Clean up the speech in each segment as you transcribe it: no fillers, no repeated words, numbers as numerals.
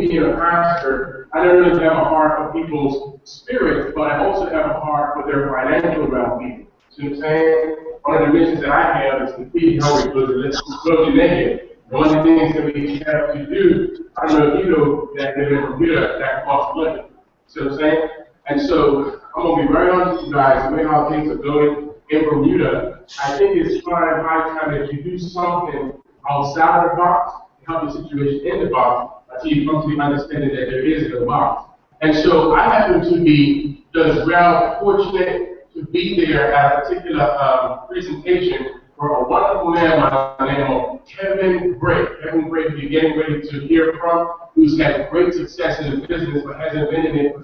being a pastor, I don't really have a heart for people's spirits, but I also have a heart for their financial well-being. See what I'm saying? One of the missions that I have is to feed hungry children, close your naked. One of the things that we have to do, I don't know if you know that in Bermuda, that costs money. See what I'm saying? And so I'm going to be very honest with you guys, the way how things are going in Bermuda, I think it's high time that you do something outside of the box to help the situation in the box until you come to the understanding that there is a box. And so I happen to be just well fortunate to be there at a particular presentation for a wonderful man by the name of Kevin Gray. Kevin Gray, you're getting ready to hear from, who's had great success in the business but hasn't been in it for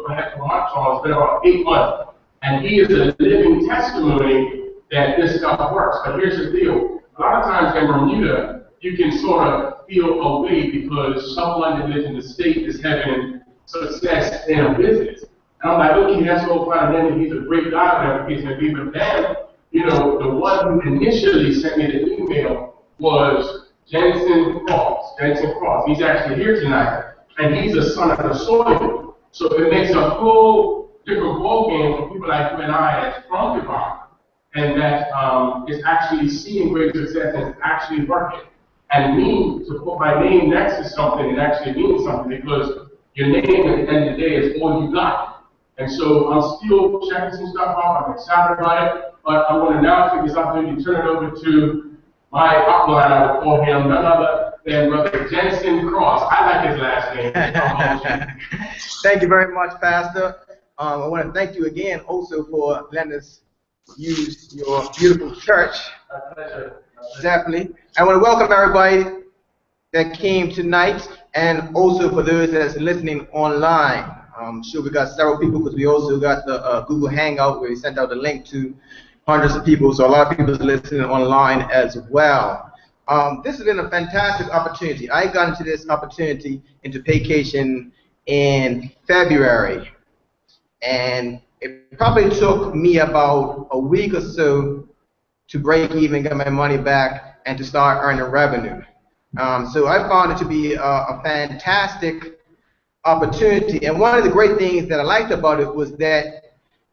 much longer. It's been about 8 months. And he is a living testimony that this stuff works. But here's the deal. A lot of times in Bermuda, you can sort of feel away because someone that lives in the state is having success in a business. And I'm like, okay, that's all fine and then he's a great guy, whatever the case may be. But then, you know, the one who initially sent me the email was Jensen Cross. Jensen Cross. He's actually here tonight. And he's a son of the soil. So it makes a whole different ballgame for people like you and I that's from Devon. And that is actually seeing great success and it's actually working. And me, to put my name next to something, it actually means something because your name at the end of the day is all you got. And so I'm still checking some stuff out. I'm excited about it. But I'm going to now take this opportunity to turn it over to my upline. I would call him none other than Brother Jensen Cross. I like his last name. Thank you very much, Pastor. I want to thank you again also for letting us use your beautiful church. My pleasure. Definitely. I want to welcome everybody that came tonight and also for those that's listening online. I'm sure we got several people because we also got the Google Hangout where we sent out the link to hundreds of people, so a lot of people are listening online as well. This has been a fantastic opportunity. I got into this opportunity into vacation in February, and it probably took me about a week or so to break even, get my money back, and to start earning revenue. So I found it to be a fantastic opportunity, and one of the great things that I liked about it was that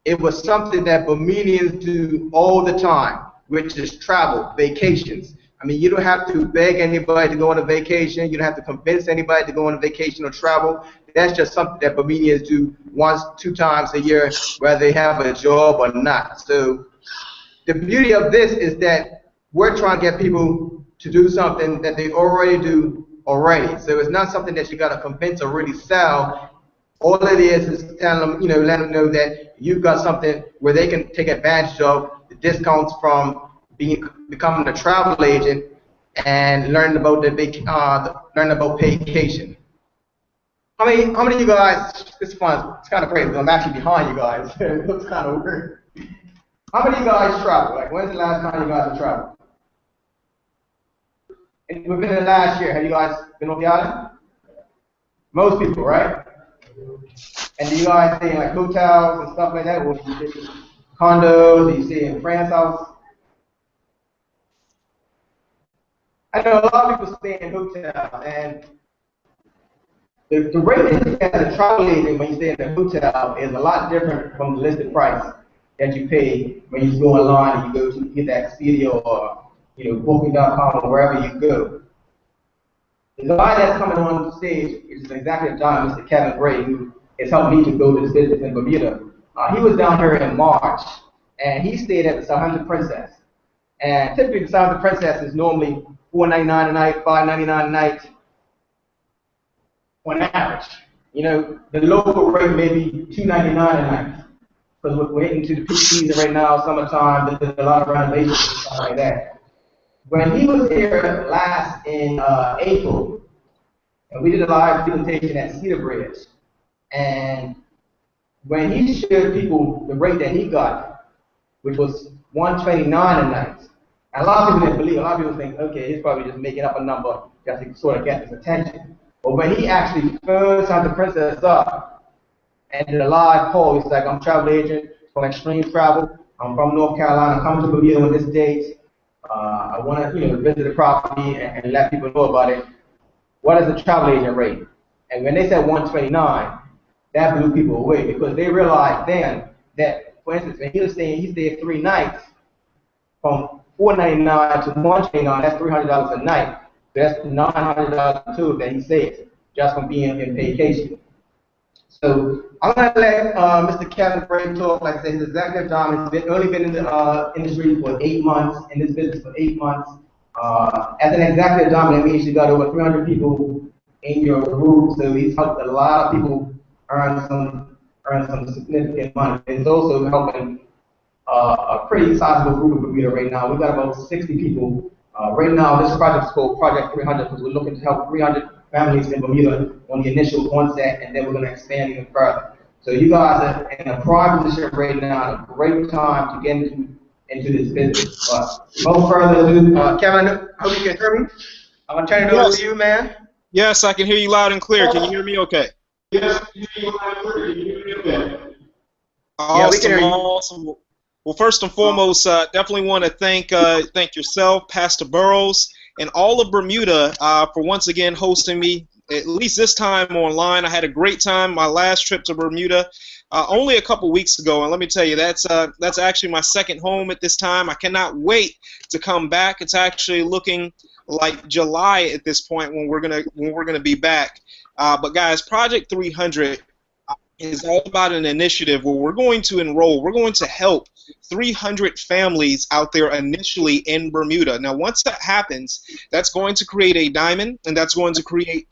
it was something that Bermudians do all the time, which is travel, vacations. I mean, you don't have to beg anybody to go on a vacation. You don't have to convince anybody to go on a vacation or travel. That's just something that Bermudians do once, 2 times a year, whether they have a job or not. So the beauty of this is that we're trying to get people to do something that they already do already. So it's not something that you got to convince or really sell. All it is telling them, you know, let them know that you've got something where they can take advantage of the discounts from becoming a travel agent and learning about vacation. How many of you guys? It's fun. It's kind of crazy. I'm actually behind you guys. It looks kind of weird. How many of you guys travel? Like, when's the last time you guys have traveled? Within the last year, have you guys been on the island? Most people, right? And do you guys stay in like hotels and stuff like that, or do you stay in condos? Do you stay in friends' house? I know a lot of people stay in hotels, and the rate that you get as a travel agent when you stay in a hotel is a lot different from the listed price that you pay when you go online and you go to get that Expedia or Booking.com or wherever you go. The guy that's coming on stage is Executive John, Mr. Kevin Gray, who has helped me to build this business in Bermuda. He was down here in March, and he stayed at the Southampton Princess. And typically the Southampton Princess is normally $4.99 a night, $5.99 a night on average. You know, the local rate may be $2.99 a night. Because we're into the peak season right now, summertime, there's a lot of renovations and stuff like that. When he was here last in April, and we did a live presentation at Cedar Bridge, and when he showed people the rate that he got, which was $129 a night, and a lot of people didn't believe. A lot of people think, okay, he's probably just making up a number just to sort of get his attention. But when he actually first had the Princess up and did a live call, he's like, I'm a travel agent from Extreme Travel. I'm from North Carolina. I'm coming to Bermuda on this date. I want to, visit the property and let people know about it. What is the travel agent rate? And when they said 129, that blew people away because they realized then that, for instance, when he stayed 3 nights from $499 to $129, that's $300 a night. So that's $900 a tour that he saves just from being in vacation. So I'm going to let Mr. Kevin Bray talk. Like I said, his executive job has only been in the industry for 8 months, in this business for 8 months. As an executive job, that means you got over 300 people in your group, so he's helped a lot of people earn some significant money. It's also helping a pretty sizable group of Bermuda right now. We've got about 60 people. Right now, this project is called Project 300 because we're looking to help 300 families in Bermuda on the initial onset, and then we're going to expand even further. So you guys are in a prime position right now, a great time to get into this business. But no further ado, Kevin, I hope you can hear me. I'm going to turn it over to you, man. Yes, I can hear you loud and clear. Can you hear me okay? Yes, you can hear me loud and clear. Can you hear me okay? Awesome, yeah, we can hear you. Awesome. Well, first and foremost, definitely want to thank yourself, Pastor Burrows, and all of Bermuda for once again hosting me, at least this time online. I had a great time. My last trip to Bermuda only a couple weeks ago, and let me tell you, that's actually my second home at this time. I cannot wait to come back. It's actually looking like July at this point when we're gonna be back. But guys, Project 300 is all about an initiative where we're going to help 300 families out there initially in Bermuda. Now, once that happens, that's going to create a diamond, and that's going to create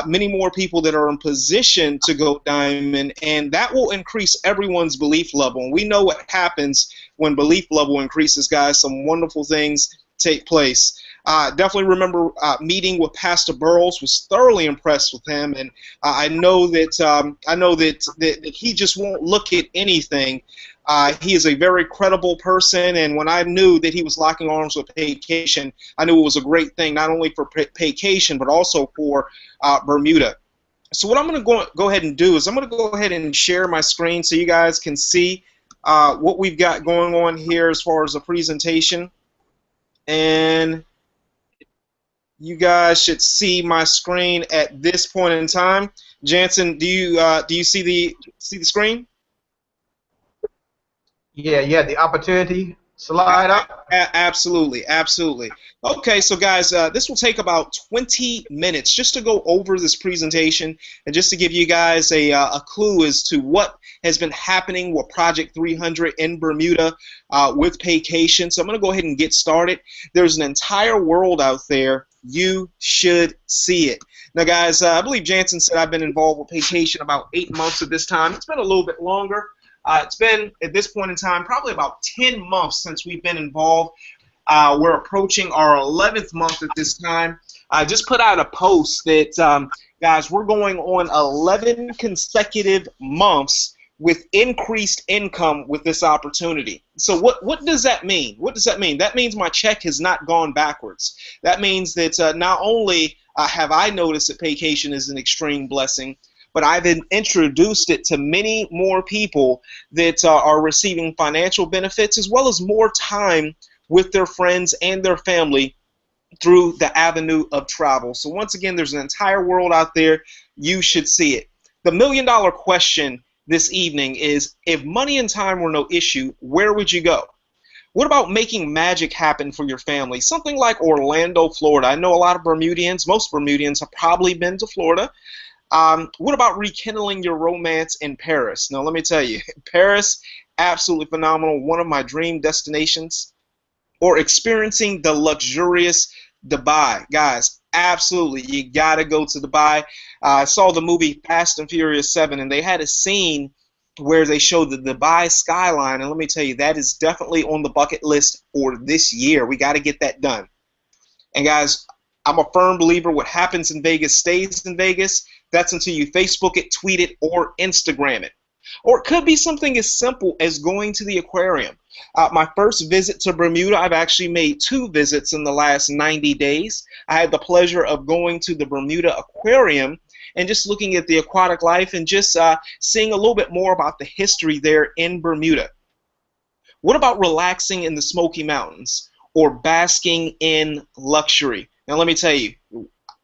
many more people that are in position to go diamond, and that will increase everyone's belief level. And we know what happens when belief level increases, guys. Some wonderful things take place. Definitely remember meeting with Pastor Burrows. Was thoroughly impressed with him, and I know that he just won't look at anything. He is a very credible person, and when I knew that he was locking arms with Vacation, I knew it was a great thing, not only for Vacation but also for Bermuda. So what I'm going to go ahead and do is I'm going to go ahead and share my screen so you guys can see what we've got going on here as far as the presentation. And you guys should see my screen at this point in time. Jansen, do you see the screen? Yeah, the opportunity slide up. Absolutely, absolutely. Okay, so guys, this will take about 20 minutes just to go over this presentation and just to give you guys a clue as to what has been happening with Project 300 in Bermuda with Vacation. So I'm going to go ahead and get started. There's an entire world out there. You should see it. Now, guys, I believe Jansen said I've been involved with Vacation about 8 months at this time. It's been a little bit longer. It's been, at this point in time, probably about 10 months since we've been involved. We're approaching our 11th month at this time. I just put out a post that, guys, we're going on 11 consecutive months with increased income with this opportunity. So what does that mean? What does that mean? That means my check has not gone backwards. That means that not only have I noticed that Vacation is an extreme blessing, but I've introduced it to many more people that are receiving financial benefits as well as more time with their friends and their family through the avenue of travel. So once again, there's an entire world out there. You should see it. The million-dollar question this evening is, if money and time were no issue, where would you go? What about making magic happen for your family? Something like Orlando, Florida. I know a lot of Bermudians, most Bermudians have probably been to Florida. What about rekindling your romance in Paris? Now, let me tell you, Paris, absolutely phenomenal, one of my dream destinations. Or experiencing the luxurious Dubai. Guys, absolutely, you got to go to Dubai. I saw the movie Fast and Furious 7, and they had a scene where they showed the Dubai skyline, and let me tell you, that is definitely on the bucket list for this year. We got to get that done. And guys, I'm a firm believer what happens in Vegas stays in Vegas. That's until you Facebook it, tweet it, or Instagram it. Or it could be something as simple as going to the aquarium. My first visit to Bermuda, I've actually made 2 visits in the last 90 days. I had the pleasure of going to the Bermuda Aquarium and just looking at the aquatic life and just seeing a little bit more about the history there in Bermuda. What about relaxing in the Smoky Mountains or basking in luxury? Now let me tell you,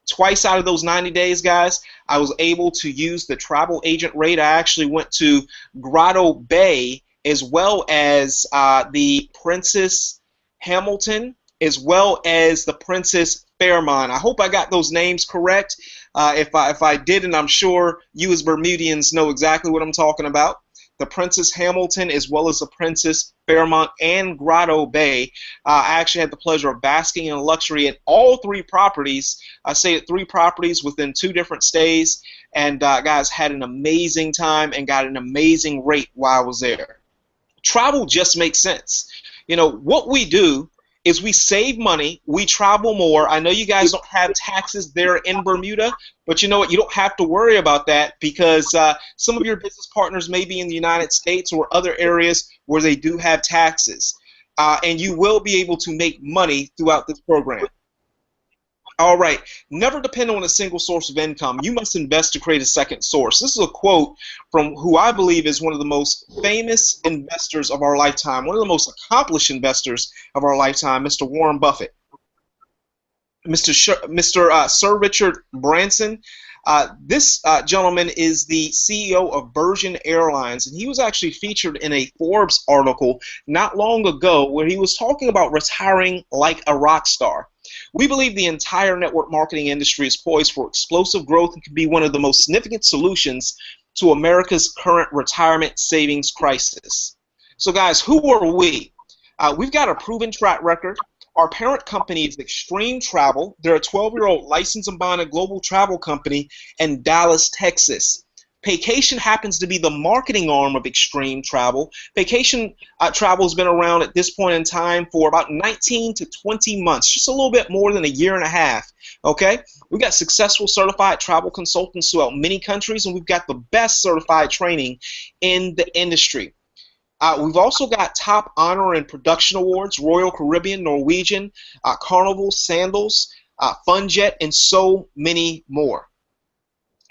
Twice out of those 90 days, guys, I was able to use the travel agent rate. I actually went to Grotto Bay as well as the Princess Hamilton, as well as the Princess Fairmont. I hope I got those names correct. If I didn't, I'm sure you as Bermudians know exactly what I'm talking about. The Princess Hamilton as well as the Princess Fairmont and Grotto Bay. I actually had the pleasure of basking in luxury at all three properties. I stayed at three properties within 2 different stays, and guys, had an amazing time and got an amazing rate while I was there. Travel just makes sense. You know, what we do is we save money, we travel more. I know you guys don't have taxes there in Bermuda, but you know what? You don't have to worry about that because some of your business partners may be in the United States or other areas where they do have taxes. And you will be able to make money throughout this program. All right, never depend on a single source of income. You must invest to create a second source. This is a quote from who I believe is one of the most famous investors of our lifetime, one of the most accomplished investors of our lifetime, Mr. Warren Buffett. Mr. Sir Richard Branson. This gentleman is the CEO of Virgin Airlines, and he was actually featured in a Forbes article not long ago where he was talking about retiring like a rock star. We believe the entire network marketing industry is poised for explosive growth and can be one of the most significant solutions to America's current retirement savings crisis. So guys, who are we? We've got a proven track record. Our parent company is Extreme Travel. They're a 12-year-old licensed and bonded global travel company in Dallas, Texas. Vacation happens to be the marketing arm of Extreme Travel. Vacation travel has been around at this point in time for about 19 to 20 months, just a little bit more than a year and a half. Okay, we've got successful certified travel consultants throughout many countries, and we've got the best certified training in the industry. We've also got top honor and production awards: Royal Caribbean, Norwegian, Carnival, Sandals, Funjet, and so many more.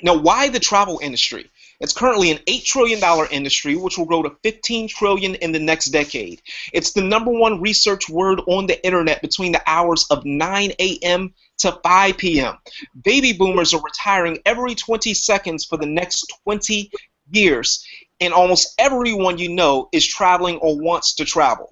Now, why the travel industry? It's currently an $8 trillion industry, which will grow to $15 trillion in the next decade. It's the #1 research word on the internet between the hours of 9 a.m. to 5 p.m. Baby boomers are retiring every 20 seconds for the next 20 years, and almost everyone you know is traveling or wants to travel.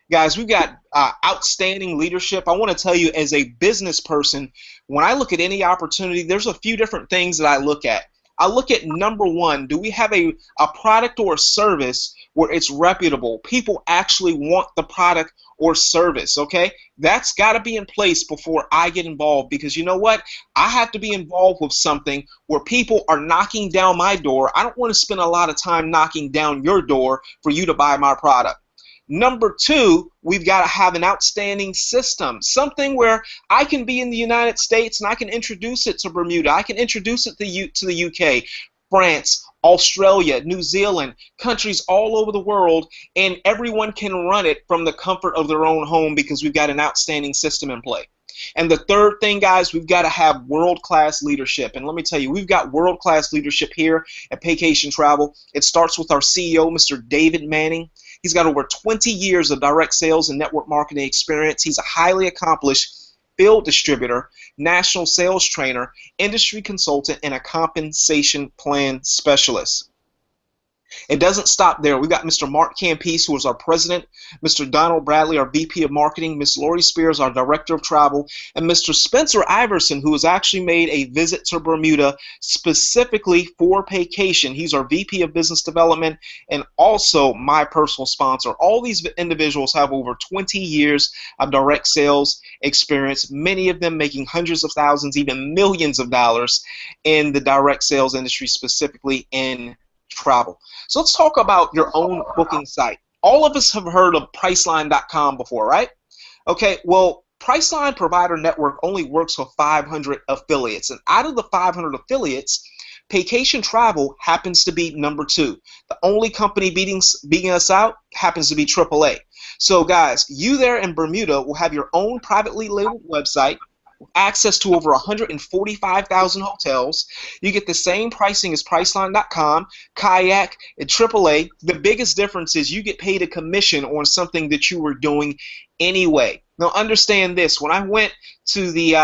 Guys, we've got outstanding leadership. I want to tell you, as a business person, when I look at any opportunity, there's a few different things that I look at. I look at #1, do we have a product or a service where it's reputable? People actually want the product or service, okay? That's got to be in place before I get involved, because you know what? I have to be involved with something where people are knocking down my door. I don't want to spend a lot of time knocking down your door for you to buy my product. #2, we've got to have an outstanding system, something where I can be in the United States and I can introduce it to Bermuda, I can introduce it to the UK, France, Australia, New Zealand, countries all over the world, and everyone can run it from the comfort of their own home because we've got an outstanding system in play. And the third thing, guys, we've got to have world-class leadership. And let me tell you, we've got world-class leadership here at Vacation Travel. It starts with our CEO, Mr. David Manning. He's got over 20 years of direct sales and network marketing experience. He's a highly accomplished field distributor, national sales trainer, industry consultant, and a compensation plan specialist. It doesn't stop there. We've got Mr. Mark Campese, who is our president, Mr. Donald Bradley, our VP of marketing, Ms. Lori Spears, our director of travel, and Mr. Spencer Iverson, who has actually made a visit to Bermuda specifically for vacation. He's our VP of business development and also my personal sponsor. All these individuals have over 20 years of direct sales experience, many of them making hundreds of thousands, even millions of dollars in the direct sales industry, specifically in travel. So let's talk about your own booking site. All of us have heard of Priceline.com before, right? Okay, well, Priceline Provider Network only works with 500 affiliates, and out of the 500 affiliates, Vacation Travel happens to be #2. The only company beating us out happens to be AAA. So guys, you there in Bermuda will have your own privately labeled website, access to over 145,000 hotels. You get the same pricing as Priceline.com, Kayak, and AAA. The biggest difference is you get paid a commission on something that you were doing anyway. Now understand this: when I went to the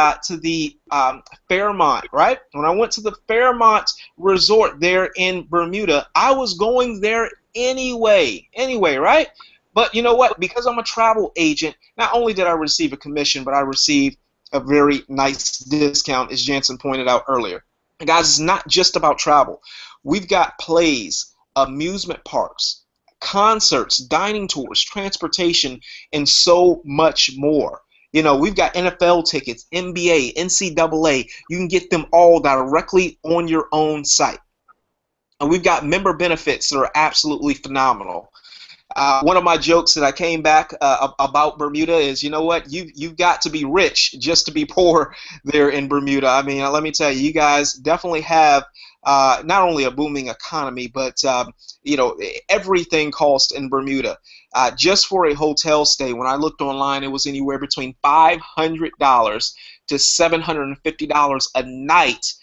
Fairmont, right? When I went to the Fairmont Resort there in Bermuda, I was going there anyway, right? But you know what? Because I'm a travel agent, not only did I receive a commission, but I received a very nice discount, as Jansen pointed out earlier. And guys, it's not just about travel. We've got plays, amusement parks, concerts, dining tours, transportation, and so much more. You know, we've got NFL tickets, NBA, NCAA. You can get them all directly on your own site. And we've got member benefits that are absolutely phenomenal. One of my jokes that I came back about Bermuda is, you know what, you've got to be rich just to be poor there in Bermuda. I mean, let me tell you, you guys definitely have not only a booming economy, but you know, everything costs in Bermuda. Just for a hotel stay, when I looked online, it was anywhere between $500 to $750 a night.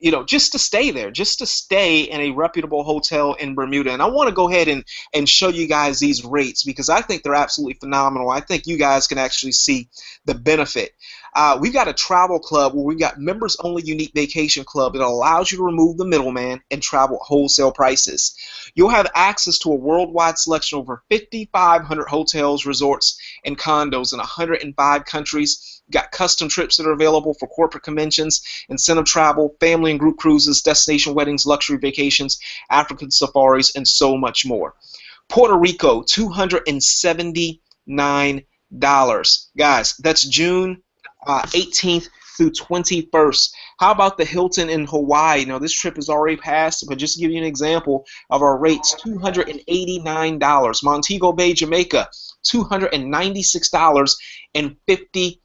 You know, just to stay there, just to stay in a reputable hotel in Bermuda. And I want to go ahead and show you guys these rates because I think they're absolutely phenomenal. I think you guys can actually see the benefit. We've got a travel club where we've got members only unique vacation club that allows you to remove the middleman and travel at wholesale prices. You'll have access to a worldwide selection of over 5,500 hotels, resorts, and condos in 105 countries. Got custom trips that are available for corporate conventions, incentive travel, family and group cruises, destination weddings, luxury vacations, African safaris, and so much more. Puerto Rico, $279. Guys, that's June 18th through 21st. How about the Hilton in Hawaii? Now, this trip is already passed, but just to give you an example of our rates, $289. Montego Bay, Jamaica, $296.50.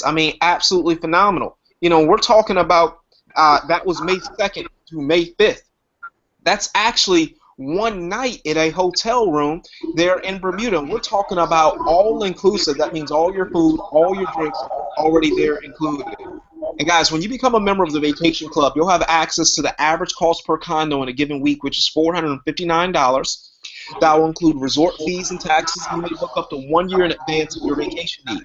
I mean, absolutely phenomenal. You know, we're talking about that was May 2nd to May 5th. That's actually one night in a hotel room there in Bermuda. We're talking about all inclusive. That means all your food, all your drinks already there included. And guys, when you become a member of the Vacation Club, you'll have access to the average cost per condo in a given week, which is $459. That will include resort fees and taxes. You may book up to 1 year in advance of your vacation needs.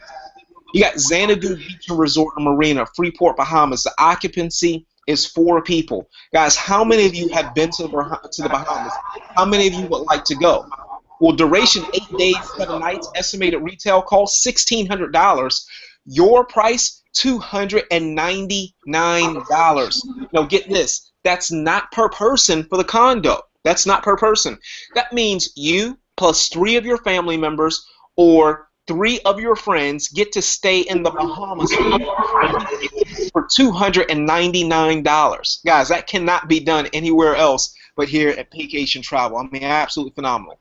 You got Xanadu Beach and Resort and Marina, Freeport, Bahamas. The occupancy is 4 people. Guys, how many of you have been to the Bahamas? How many of you would like to go? Well, duration 8 days, 7 nights. Estimated retail cost $1,600. Your price $299. Now get this. That's not per person for the condo. That's not per person. That means you plus 3 of your family members or 3 of your friends get to stay in the Bahamas for $299. Guys, that cannot be done anywhere else but here at Vacation Travel. I mean, absolutely phenomenal.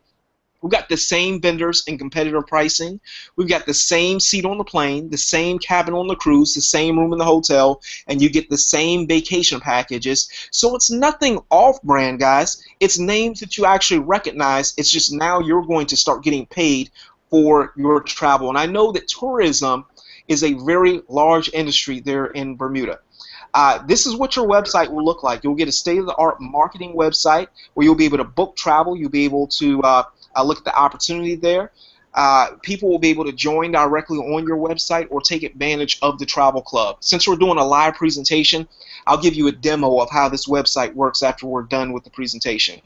We've got the same vendors and competitive pricing. We've got the same seat on the plane, the same cabin on the cruise, the same room in the hotel, and you get the same vacation packages. So it's nothing off-brand, guys. It's names that you actually recognize. It's just now you're going to start getting paid for your travel. And I know that tourism is a very large industry there in Bermuda. This is what your website will look like. You'll get a state-of-the-art marketing website where you'll be able to book travel. You'll be able to look at the opportunity there. People will be able to join directly on your website or take advantage of the travel club. Since we're doing a live presentation, I'll give you a demo of how this website works after we're done with the presentation.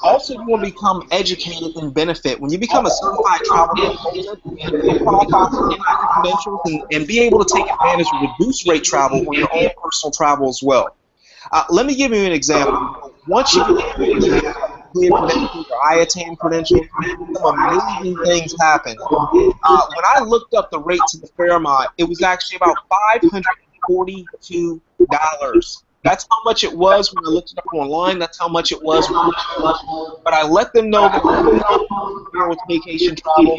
Also, you will become educated and benefit. When you become a certified travel consultant, you qualify for credentials and be able to take advantage of reduced rate travel on your own personal travel as well. Let me give you an example. Once you get clear credentials or IATAN credentials, some amazing things happen. When I looked up the rates at the Fairmont, it was actually about $542. That's how much it was when I looked it up online. That's how much it was. But I let them know that with vacation travel,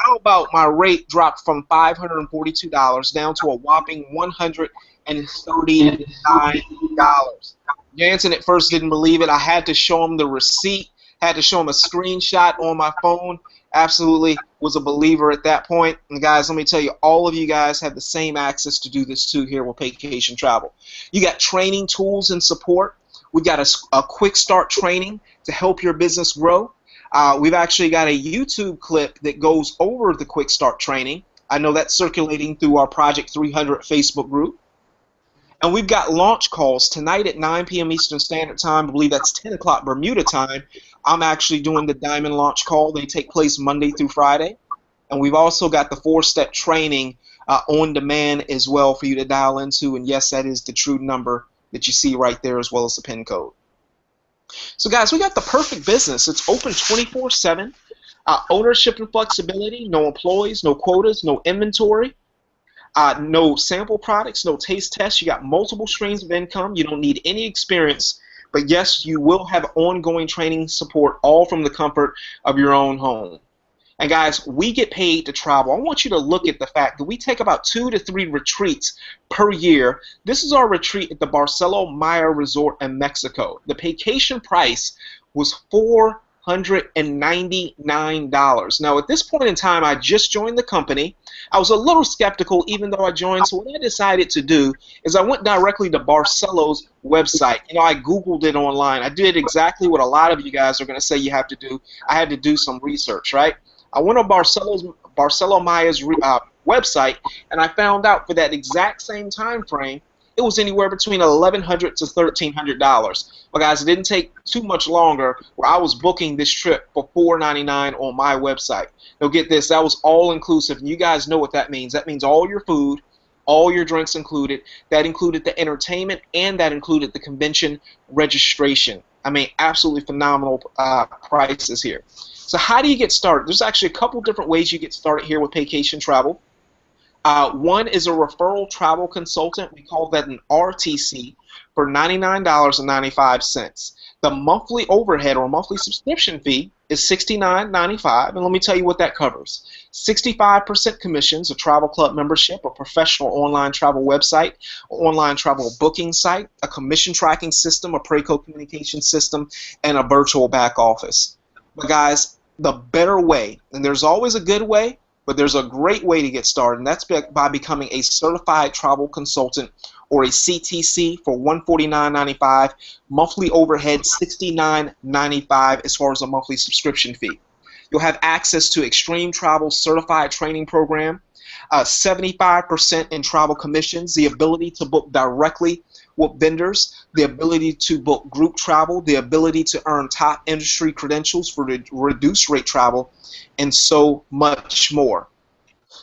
how about my rate dropped from $542 down to a whopping $139. Jansen at first didn't believe it. I had to show him the receipt, had to show him a screenshot on my phone. Absolutely was a believer at that point. And guys, let me tell you, all of you guys have the same access to do this too here with Vacation Travel. You got training tools and support. We got a quick start training to help your business grow. We've actually got a YouTube clip that goes over the Quick Start training. I know that's circulating through our Project 300 Facebook group. And we've got launch calls tonight at 9 p.m. Eastern Standard Time. I believe that's 10 o'clock Bermuda time. I'm actually doing the Diamond launch call. They take place Monday through Friday. And we've also got the 4-step training on demand as well for you to dial into. And yes, that is the true number that you see right there, as well as the PIN code. So guys, we got the perfect business. It's open 24/7. Ownership and flexibility, no employees, no quotas, no inventory, no sample products, no taste tests. You got multiple streams of income. You don't need any experience. But yes, you will have ongoing training support, all from the comfort of your own home. And guys, we get paid to travel. I want you to look at the fact that we take about 2 to 3 retreats per year. This is our retreat at the Barcelo Maya Resort in Mexico. The vacation price was $499. Now, at this point in time, I just joined the company. I was a little skeptical even though I joined, so what I decided to do is I went directly to Barcelo's website. You know, I Googled it online. I did exactly what a lot of you guys are going to say you have to do. I had to do some research, right? I went on Barcelo Maya's website, and I found out for that exact same time frame, it was anywhere between $1,100 to $1,300. But guys, it didn't take too much longer where I was booking this trip for $499 on my website. Now get this, that was all inclusive, and you guys know what that means. That means all your food, all your drinks included. That included the entertainment, and that included the convention registration. I mean, absolutely phenomenal prices here. So how do you get started? There's actually a couple different ways you get started here with Vacation Travel. One is a referral travel consultant. We call that an RTC for $99.95. The monthly overhead or monthly subscription fee is $69.95, and let me tell you what that covers. 65% commissions, a travel club membership, a professional online travel website, an online travel booking site, a commission tracking system, a Preco communication system, and a virtual back office. But guys, the better way, and there's always a good way, but there's a great way to get started, and that's by becoming a certified travel consultant, or a CTC, for $149.95, monthly overhead $69.95 as far as a monthly subscription fee. You'll have access to Extreme Travel Certified Training Program, 75% in travel commissions, the ability to book directly with vendors, the ability to book group travel, the ability to earn top industry credentials for reduced rate travel, and so much more.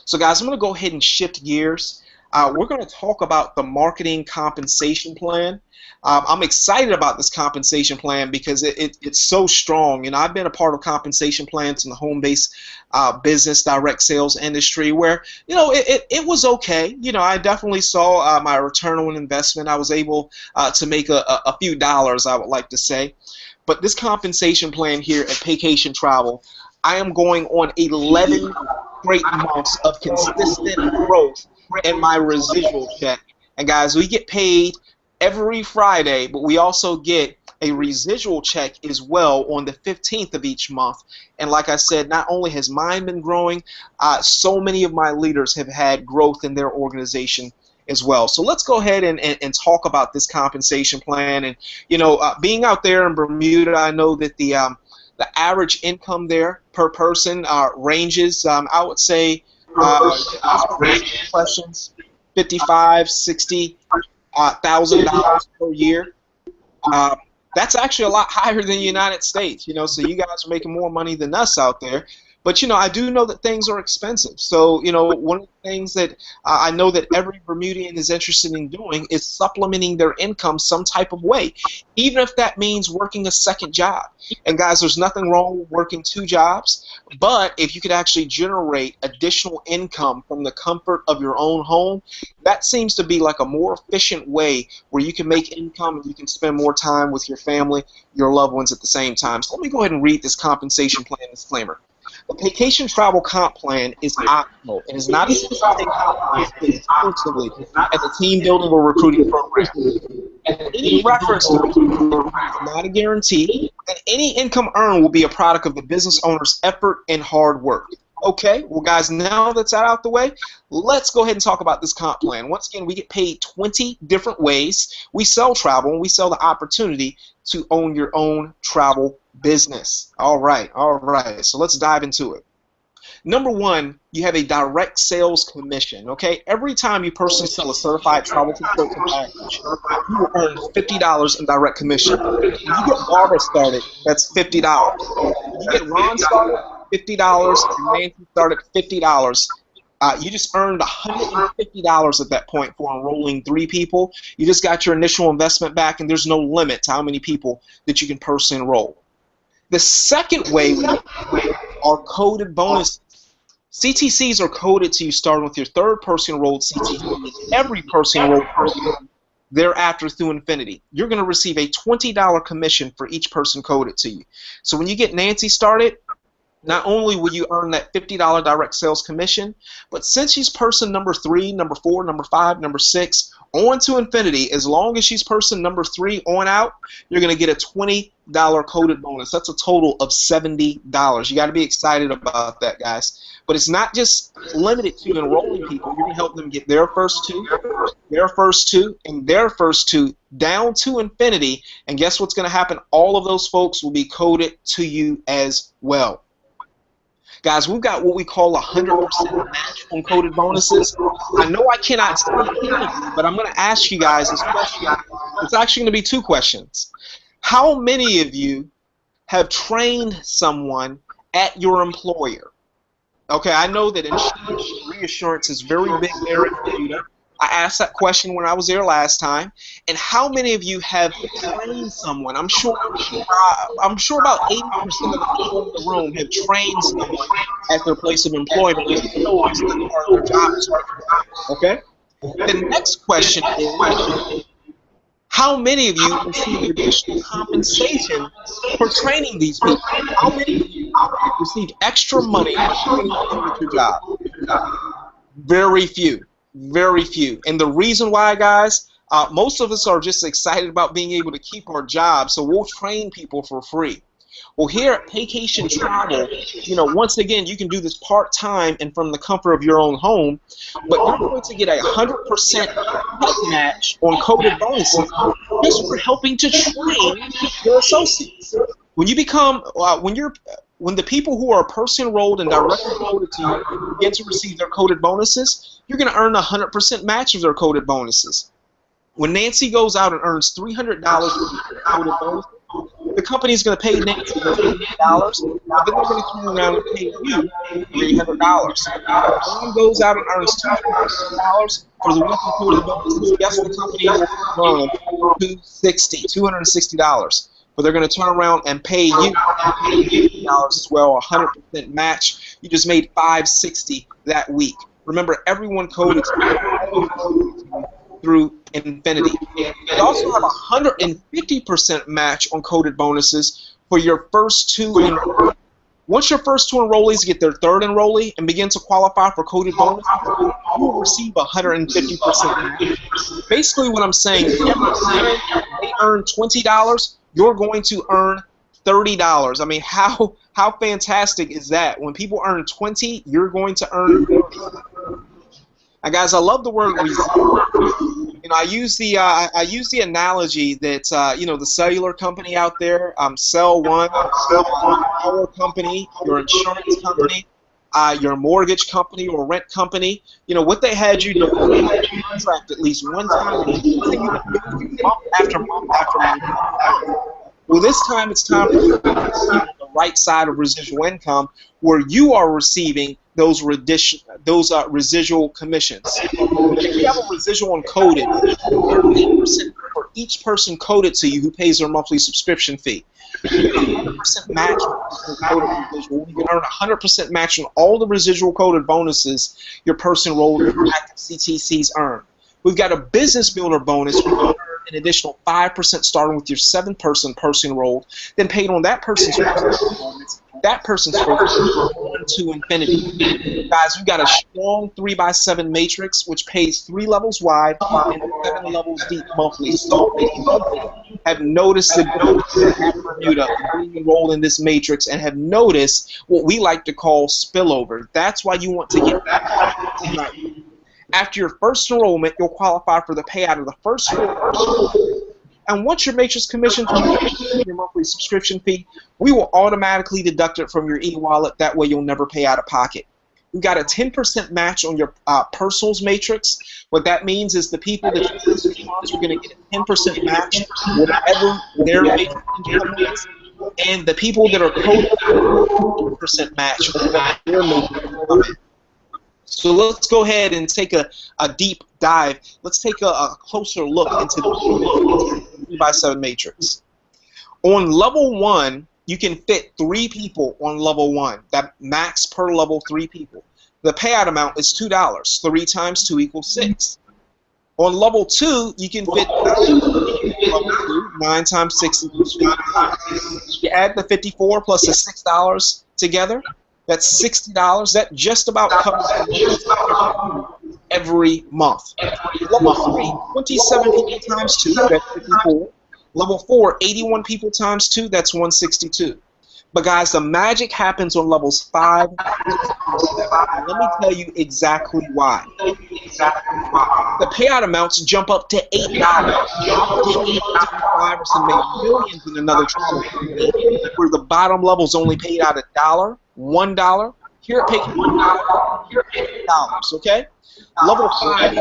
So guys, I'm going to go ahead and shift gears. We're going to talk about the marketing compensation plan. I'm excited about this compensation plan because it's so strong. You know, I've been a part of compensation plans in the home-based business direct sales industry where, you know, it was okay. You know, I definitely saw my return on investment. I was able to make a few dollars, I would like to say. But this compensation plan here at Vacation Travel, I am going on 11 straight months of consistent growth in my residual check. And guys, we get paid every Friday, but we also get a residual check as well on the 15th of each month. And like I said, not only has mine been growing, so many of my leaders have had growth in their organization as well. So let's go ahead and talk about this compensation plan. And you know, being out there in Bermuda, I know that the average income there per person ranges, I would say, questions, $55,000, $60,000 per year. That's actually a lot higher than the United States, you know, so you guys are making more money than us out there. But, you know, I do know that things are expensive. So, you know, one of the things that I know that every Bermudian is interested in doing is supplementing their income some type of way, even if that means working a second job. And, guys, there's nothing wrong with working 2 jobs, but if you could actually generate additional income from the comfort of your own home, that seems to be like a more efficient way where you can make income and you can spend more time with your family, your loved ones at the same time. So let me go ahead and read this compensation plan disclaimer. The Vacation Travel Comp Plan is optional. It is not a specific comp plan exclusively as a team building or recruiting program. And any reference to recruiting program is not a guarantee, and any income earned will be a product of the business owner's effort and hard work. Okay, well guys, now that's out the way, let's go ahead and talk about this comp plan. Once again, we get paid 20 different ways. We sell travel, and we sell the opportunity to own your own travel business. All right, all right. So let's dive into it. Number one, you have a direct sales commission, okay? Every time you personally sell a certified travel consultant package, you will earn $50 in direct commission. When you get Barbara started, that's $50. When you get Ron started, $50, and Nancy started, $50. You just earned $150 at that point for enrolling 3 people. You just got your initial investment back, and there's no limit to how many people that you can personally enroll. The second way are coded bonuses. CTCs are coded to you starting with your 3rd person enrolled CTC. Every person enrolled thereafter through infinity. You're going to receive a $20 commission for each person coded to you. So when you get Nancy started, not only will you earn that $50 direct sales commission, but since she's person number 3, number 4, number 5, number 6, on to infinity, as long as she's person number 3 on out, you're going to get a $20 coded bonus. That's a total of $70. You got to be excited about that, guys. But it's not just limited to enrolling people. You're going to help them get their first 2, their first 2, and their first 2 down to infinity. And guess what's going to happen? All of those folks will be coded to you as well. Guys, we've got what we call 100% match on coded bonuses. I know I cannot see anything, but I'm going to ask you guys this question. It's actually going to be 2 questions. How many of you have trained someone at your employer? Okay, I know that insurance reassurance is very big there in Bermuda. I asked that question when I was there last time. And how many of you have trained someone? I'm sure about 80% of the people in the room have trained someone at their place of employment. You know it's part of their job. Okay? The next question is, how many of you receive additional compensation for training these people? How many of you receive extra money for training them at your job? Very few. Very few. And the reason why, guys, most of us are just excited about being able to keep our jobs, so we'll train people for free. Well, here at Vacation Travel, you know, once again, you can do this part-time and from the comfort of your own home, but you're going to get a 100% match on coded bonuses just for helping to train your associates. When you become, when the people who are person enrolled and directly coded to you begin to receive their coded bonuses, you're going to earn a 100% match of their coded bonuses. When Nancy goes out and earns $300 for coded bonuses, the company is going to pay Nancy $300, but then they're going to turn around and pay you $300. When he goes out and earns $200 for the weekly coded bonuses, guess what the company will earn? $260. But they're going to turn around and pay you $50 as well, a 100% match. You just made $560 that week. Remember, everyone coded through infinity. They also have a 150% match on coded bonuses for your first 2 enrollees. Once your first 2 enrollees get their 3rd enrollee and begin to qualify for coded bonuses, you will receive a 150% match. Basically what I'm saying is every time they earn $20, you're going to earn $30. I mean, how fantastic is that? When people earn 20, you're going to earn 30. Now, guys, I love the word result. You know, I use the analogy that you know, the cellular company out there, Cell One, power company, your insurance company, your mortgage company or rent company. You know what they had you do? They had you contract at least one time, and you continue to do month after month after month. Well, this time it's time for you to be on the right side of residual income, where you are receiving those residual commissions. If you have a residual uncoded, you earn 8% for each person coded to you who pays their monthly subscription fee. If you get a 100% match on coded residual, you can earn a 100% match on all the residual coded bonuses your person enrolled active CTCs earn. We've got a business builder bonus. We earn an additional 5% starting with your 7th person enrolled, then paid on that person's performance, that person's focus on to infinity. Guys, we've got a strong 3x7 matrix which pays 3 levels wide and 7 levels deep monthly. So if you have noticed the benefits at Bermuda being enrolled in this matrix and have noticed what we like to call spillover, that's why you want to get that tonight. After your first enrollment, you'll qualify for the payout of the first enrollment. And once your matrix commission your monthly subscription fee, we will automatically deduct it from your e-wallet. That way you'll never pay out of pocket. We've got a 10% match on your personals matrix. What that means is the people that you choose to sponsor are going to get a 10% match, whatever their matrix income is, and the people that are coded 10% match on what their matrix income is. So let's go ahead and take a deep dive. Let's take a closer look into the 3x7 matrix. On level 1, you can fit 3 people on level 1. That max per level 3 people. The payout amount is $2. 3 times 2 equals 6. On level 2, you can fit 9 times 6 equals 54. You add the 54 plus the $6 together. That's $60. That just about covers every month. Level 3, 27 people times 2, that's 54. Level 4, 81 people times 2, that's 162. But guys, the magic happens on levels 5, 6, and 7. Let me tell you exactly why. The payout amounts jump up to $8. Iverson made millions in another trial where the bottom levels only paid out $1, $1. Here it pays $1, here it pays $8, okay? Level 5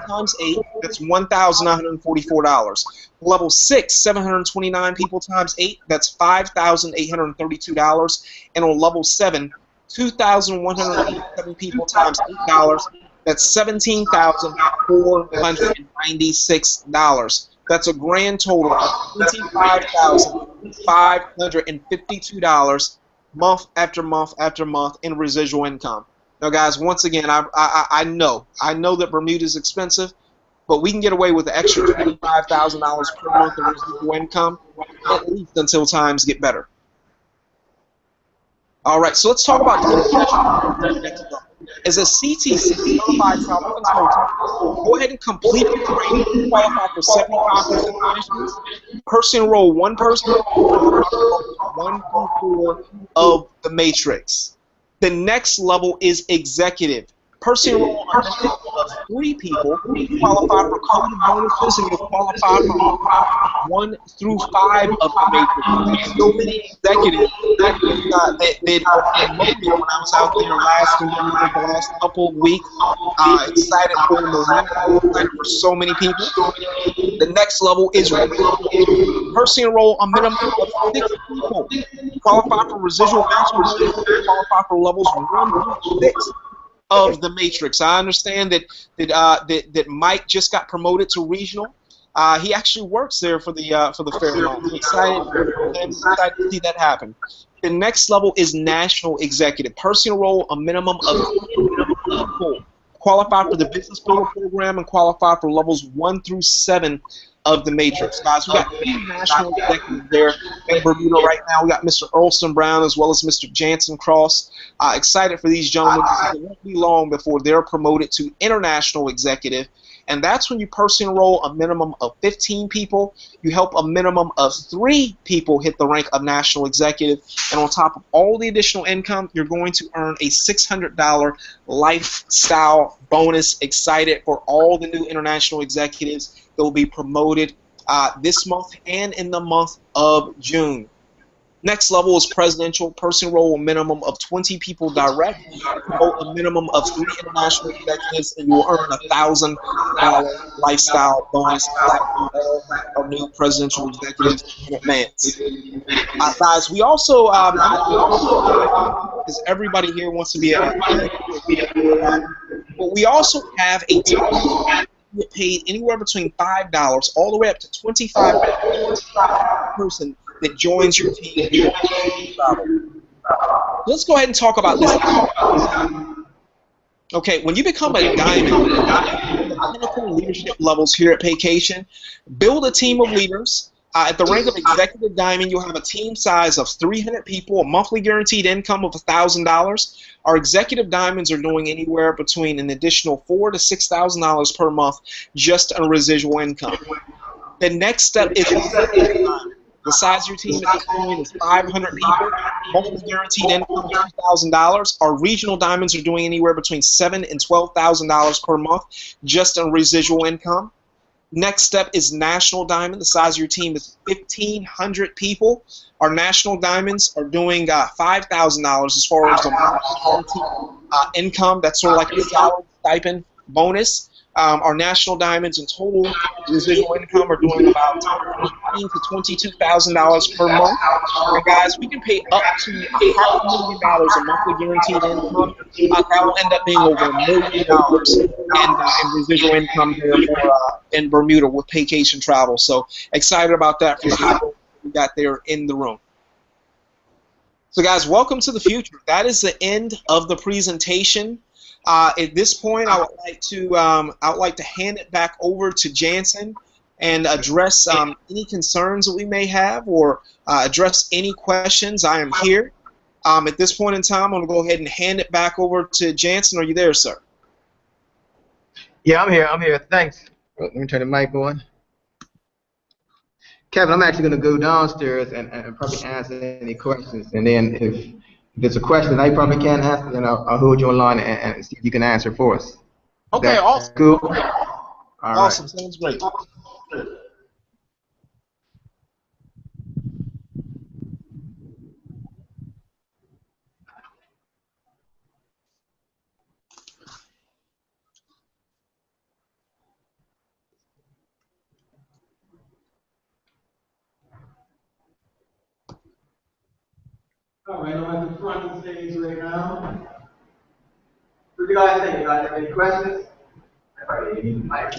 times 8, that's $1,944. Level 6, 729 people times 8, that's $5,832. And on level 7, 2,187 people times $8, that's $17,496. That's a grand total of $25,552 month after month after month in residual income. Now, guys, once again, I know that Bermuda is expensive, but we can get away with the extra $25,000 per month in residual income, at least until times get better. All right, so let's talk about the next level. As a CTC certified travel consultant, go ahead and complete your training. Qualify for 75% commissions. Person enroll 1 person, 1 through 4 of the matrix. The next level is executive. Person enroll of 3 people, qualify for coded bonuses, and you'll qualify for 1 through 5 of the matrix. So many executives that promoted when I was out there the last couple of weeks. Excited for the momentum, excited for so many people. The next level is person enroll a minimum of 6 people, qualify for residual matching, qualify for levels 1 through 6 of the matrix. I understand that Mike just got promoted to regional. He actually works there for the Fairmont. I'm excited to see that happen. The next level is national executive. Person enroll a minimum of 10 people, qualify for the business builder program, and qualify for levels 1 through 7 of the matrix. Guys, we got 2 national executives there in Bermuda right now. We got Mr. Earlston Brown as well as Mr. Jansen Cross. Excited for these gentlemen. It won't be long before they're promoted to international executive. And that's when you person enroll a minimum of 15 people. You help a minimum of 3 people hit the rank of national executive. And on top of all the additional income, you're going to earn a $600 lifestyle bonus. Excited for all the new international executives that will be promoted this month and in the month of June. Next level is presidential. Person enroll a minimum of 20 people direct, promote a minimum of 3 international executives, and you will earn a $1,000 lifestyle bonus like all our new presidential executives in advance. Guys, we also, because everybody here wants to be but we also have a team get paid anywhere between $5 all the way up to $25 per person that joins your team. Let's go ahead and talk about this. Okay, when you become a diamond, the pinnacle leadership levels here at Paycation, build a team of leaders. At the rank of executive diamond, you'll have a team size of 300 people, a monthly guaranteed income of $1,000. Our executive diamonds are doing anywhere between an additional $4,000 to $6,000 per month just on residual income. The next step is the size of your team at this point is 500 people, monthly guaranteed income of $2,000. Our regional diamonds are doing anywhere between $7,000 and $12,000 per month just on residual income. Next step is National Diamond. The size of your team is 1,500 people. Our National Diamonds are doing $5,000 as far as the income. That's sort of like a salary stipend bonus. Our National Diamonds in total residual income are doing about $18,000 to $22,000 per month. And guys, we can pay up to $500,000 in monthly guaranteed income. That will end up being over $1 million in residual income there for in Bermuda with vacation travel. So excited about that for the people we got there in the room. So guys, welcome to the future. That is the end of the presentation. At this point, I would like to hand it back over to Jansen and address any concerns that we may have or address any questions. I am here. At this point in time, I'm going to go ahead and hand it back over to Jansen. Are you there, sir? Yeah, I'm here. I'm here. Thanks. Let me turn the mic on. Kevin, I'm actually going to go downstairs and probably answer any questions. And then if there's a question I probably can't answer, then I'll hold you online and see if you can answer for us. Okay, awesome. Cool? Awesome. Right. Sounds great. All right, I'm at the front of the stage right now. What do you guys think? You guys have any questions? Everybody need the mic.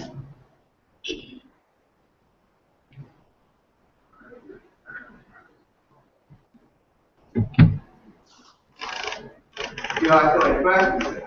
You guys have any questions?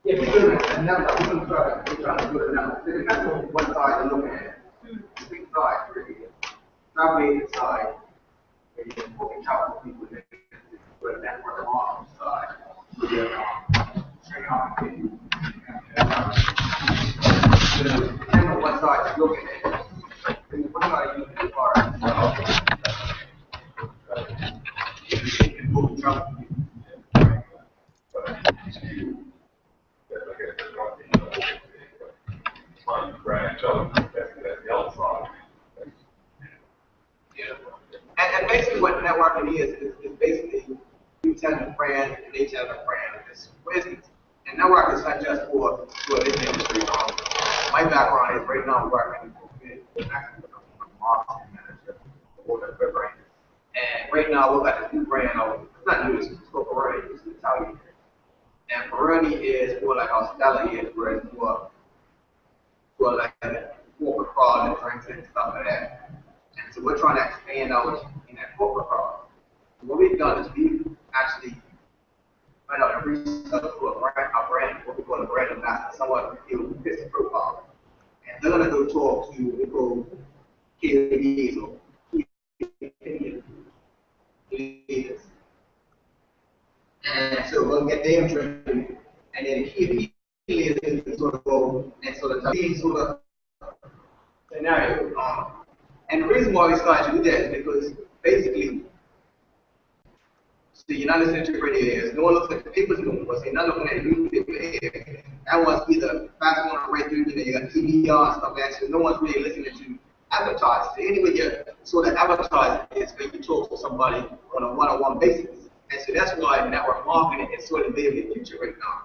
Yeah, we do it. And now we're going to try to do it now. It depends on what side you're looking at. Two distinct sides, really. Navigating side, where you can focus out for people that put a network on the side. Depending on what side you're looking at. What side you looking for? You can focus out for people. And basically what networking is basically you telling a friend and they telling a friend. It's business. And networking is not just for this industry. My background is right now working with marketing manager for the brand. And right now we've got a new brand. It's not new, it's called Peroni. It's Italian. And Peroni is more like how Stella is, where it's more like corporate crowd and drinks and stuff like that. And so we're trying to expand out in that corporate crowd. What we've done is we've actually went out and reached out to a brand, what we call a brand ambassador, someone who fits the profile. And they're going to go talk to people, KODs or leaders. And so we'll get them trained, and then key leaders can sort of go and sort of tell these sort of scenario. And the reason why we started to do that is because basically, so you're not listening to the radio ears. No one looks at the papers no more, so you're not looking at the newspaper ears. That one's either passing on the radio, and then you got TVR and stuff like that, so no one's really listening to advertising. So anyway, you sort of advertising is when you talk to somebody on a one-on-one basis. And so that's why network marketing is sort of big in the future right now.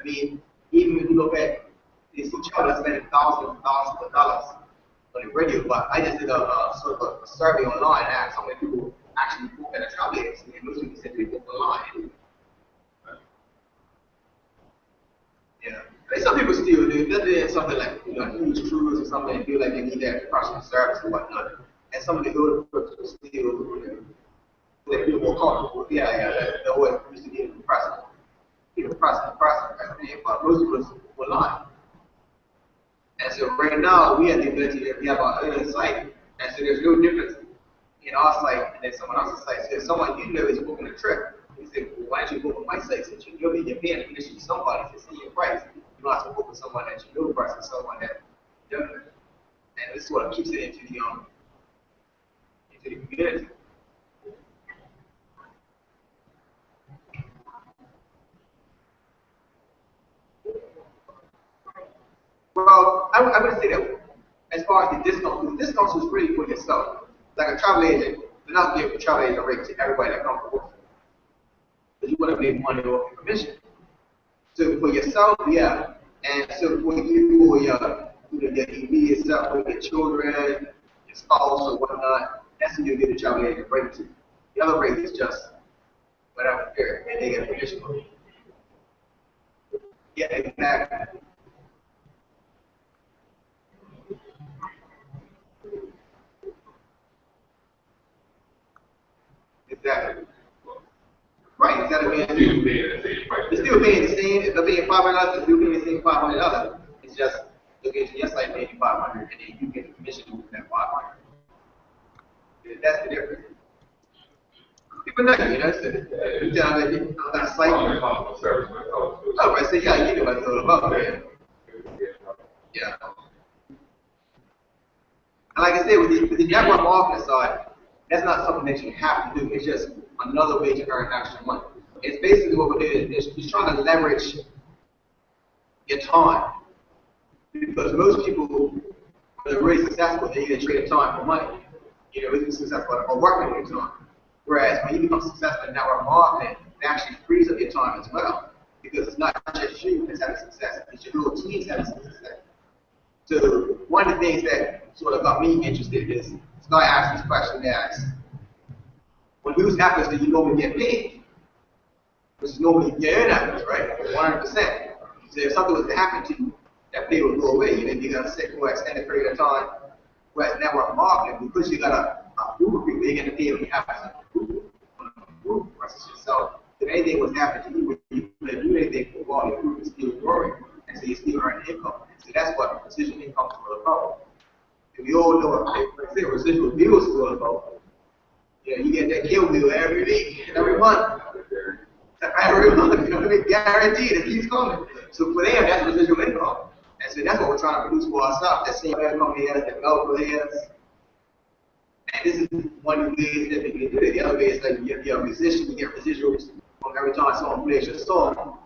I mean, even if you look at these children spending thousands and thousands of dollars on the radio, but I just did a sort of a survey online and asked how many people actually book at a travel agency, and most people said they book online. Yeah. And some people still do. They're doing something like, you know, huge cruise or something and feel like they need that personal service and whatnot. And some of the older people still they feel more comfortable. Yeah, the word used to be impressive. People impressive, but most of us were lying. And so right now, we have the ability to have our own site. And so there's no difference in our site and then someone else's site. So if someone you know is booking a trip, you say, well, why don't you book on my site since you know me, you're paying commission to somebody to see your price. You don't have to book with someone that you know the price and someone that you don't know. And this sort of keeps it into the community. Well, I would say that as far as the discounts was really for yourself. Like a travel agent, they're not giving a travel agent a rate to everybody that comes to work. Because you want to make money off your commission. So for yourself, yeah. And so for you, for your immediate self, for your children, your spouse or whatnot, that's who you get a travel agent rate to. The other rate is just whatever, and they get a commission on it. Yeah, exactly. Exactly. Right, instead of being it's still paying the same. If they're paying $500, it's still paying the same $500. It's just location your site paying you $500, and then you get the commission over that $500. That's the difference. People know, so you tell them that you know that site. Oh, right, so yeah, you know what it's all about, man. Yeah. And like I said, with the network marketing side, that's not something that you have to do. It's just another way to earn extra money. It's basically what we're doing. It's trying to leverage your time. Because most people, when they're really successful, they either trade time for money. It's successful or working with your time. Whereas when you become successful in network marketing, it actually frees up your time as well. Because it's not just you that's having success, it's your little team's having success. So one of the things that sort of got me interested is start asking this question next. When news happens, do you normally get paid? Which is normally your earn average, right? 100%. So if something was to happen to you, that pay would go away. You got to sit for an extended period of time. Whereas network marketing, because you got a group of people, you're getting paid when you have a group versus yourself. If anything was happening to you, you couldn't do anything for a while, your group is still growing, and so you still earn income. So that's what residual income is all about. And we all know what residual bills is all about. You get that kill bill every week, every month. Every month, guaranteed it keeps coming. So for them, that's residual income. And so that's what we're trying to produce for ourselves. That same company has, developer has. And this is one of the ways that we can do it. The other way is like you're a musician, you get residuals from every time someone plays your song.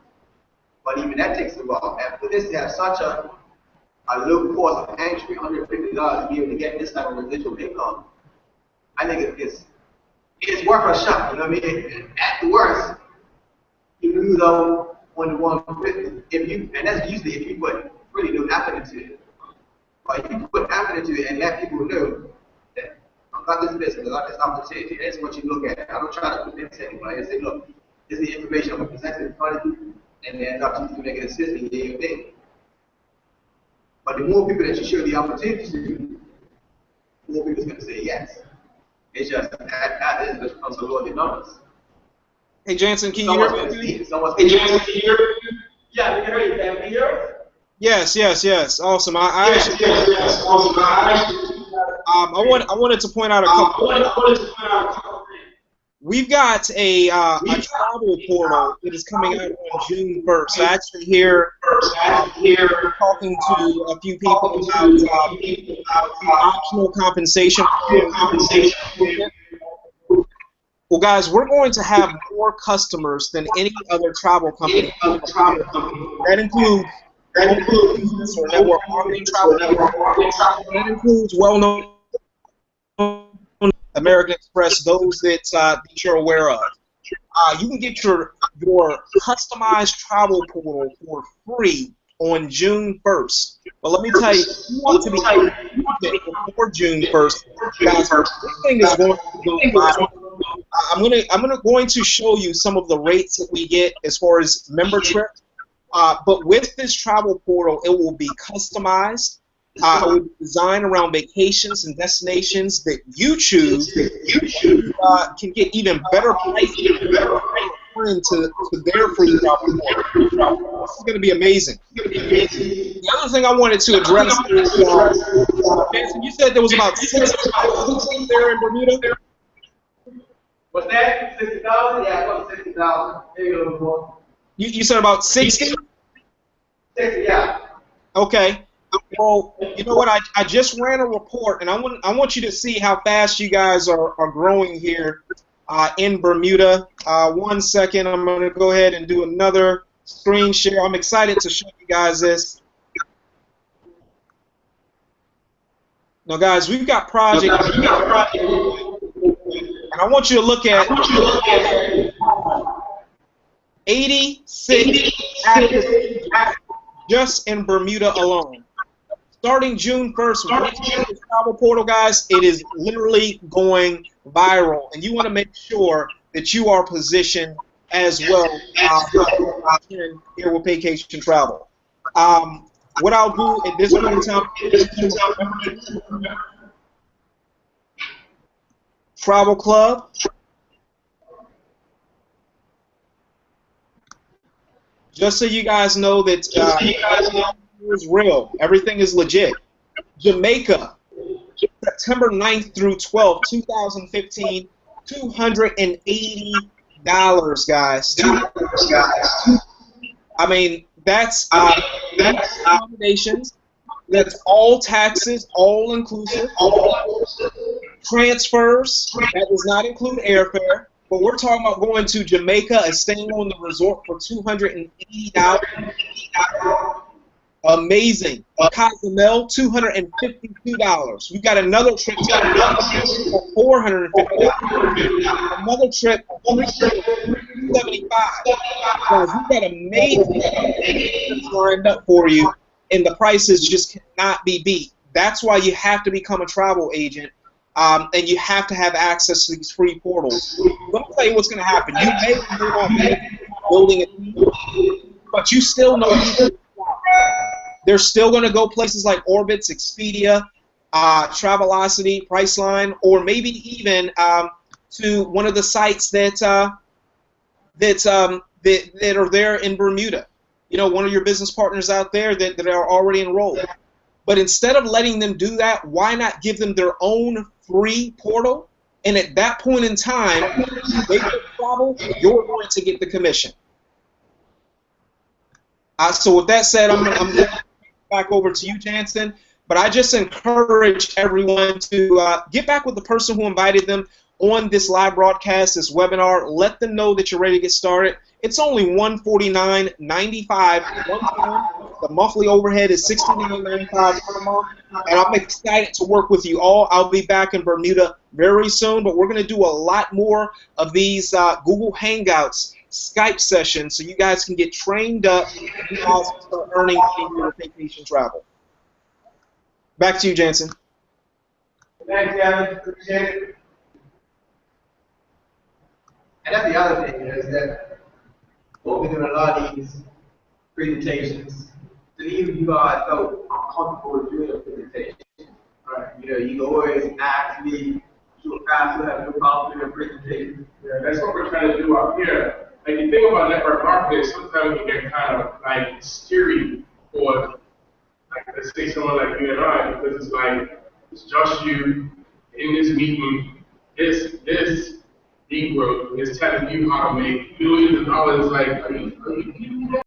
But even that takes a while. And for this to have such a low cost of entry, $150 to be able to get this type of residual income, I think it's worth a shot. You know what I mean? At the worst, you lose out on the 150. And that's usually if you put really no effort into it. But if you put effort into it and let people know that I've got this business, I've got this opportunity, that's what you look at. I don't try to convince anybody. I say, look, this is the information I'm going to present in front of you, and then it's up to you to make a decision and do your thing. But the more people that you show the opportunity to, the more people are going to say yes. It's just that it just becomes a law of the numbers. Hey, Jansen, can you hear me? Hey, Jansen, can you hear me? Yeah, we can hear you. Can you hear me? Yes. Awesome. I wanted to point out a couple. We've got a travel portal that is coming out on June 1st. I actually here talking to a few people about optional compensation. Well, guys, we're going to have more customers than any other travel company. That includes or network marketing travel. That includes well-known American Express, those that you're aware of. You can get your customized travel portal for free on June 1st. But let me tell you, if you want to be before June 1st, guys, this thing is going to go viral. I'm going to show you some of the rates that we get as far as member trips. But with this travel portal, it will be customized. It will be designed around vacations and destinations that you choose. You can get even better prices friend to their free travel portal. This is going to be amazing. The other thing I wanted to address is, Jason, you said there was about 60,000 there in Bermuda? What's that? 60,000? Yeah, about 60,000. Maybe a little more. You said about 60? 60, yeah. Okay. Well, you know what? I just ran a report, and I want you to see how fast you guys are growing here in Bermuda. 1 second. I'm going to go ahead and do another screen share. I'm excited to show you guys this. Now, guys, we've got projects. And I want you to look at 86 active just in Bermuda alone. Starting June 1st, once you get the travel portal, guys, it is literally going viral. And you want to make sure that you are positioned as well here with Vacation Travel. What I'll do at this point in time, Travel Club. Just so you guys know that is real. Everything is legit. Jamaica, September 9th through 12th, 2015, $280, guys. I mean, that's accommodations. That's all taxes, all inclusive. Transfers, that does not include airfare. But we're talking about going to Jamaica and staying on the resort for $280. Amazing. Cozumel, $252. We've got another trip for $450. Another trip for $375. Guys, we've got amazing things lined up for you, and the prices just cannot be beat. That's why you have to become a travel agent, and you have to have access to these free portals. Let me tell you what's going to happen. You may or may not be building it, but you still know they're still going to go places like Orbitz, Expedia, Travelocity, Priceline, or maybe even to one of the sites that are there in Bermuda. You know, one of your business partners out there that are already enrolled. But instead of letting them do that, why not give them their own free portal? And at that point in time, they get travel, you're going to get the commission. So with that said, I'm going to back over to you, Jansen. But I just encourage everyone to get back with the person who invited them on this live broadcast, this webinar. Let them know that you're ready to get started. It's only $149.95 one time. The monthly overhead is $69.95 per month. And I'm excited to work with you all. I'll be back in Bermuda very soon, but we're going to do a lot more of these Google Hangouts, Skype sessions, so you guys can get trained up and you guys can start earning money in your vacation travel. Back to you, Jansen. Thanks, Gavin. Appreciate it. And that's the other thing is that what we're doing a lot of these presentations, and even you are so comfortable with doing a presentation. Right. You know, you can always ask me to ask to have no problem with a presentation. Yeah, that's what we're trying to do up here. Like, you think about network marketing, sometimes you get kind of like scary for, like, let's say someone like you and I, because it's like, it's just you in this meeting, this Negro is telling you how to make billions of dollars. Like, are you kidding me?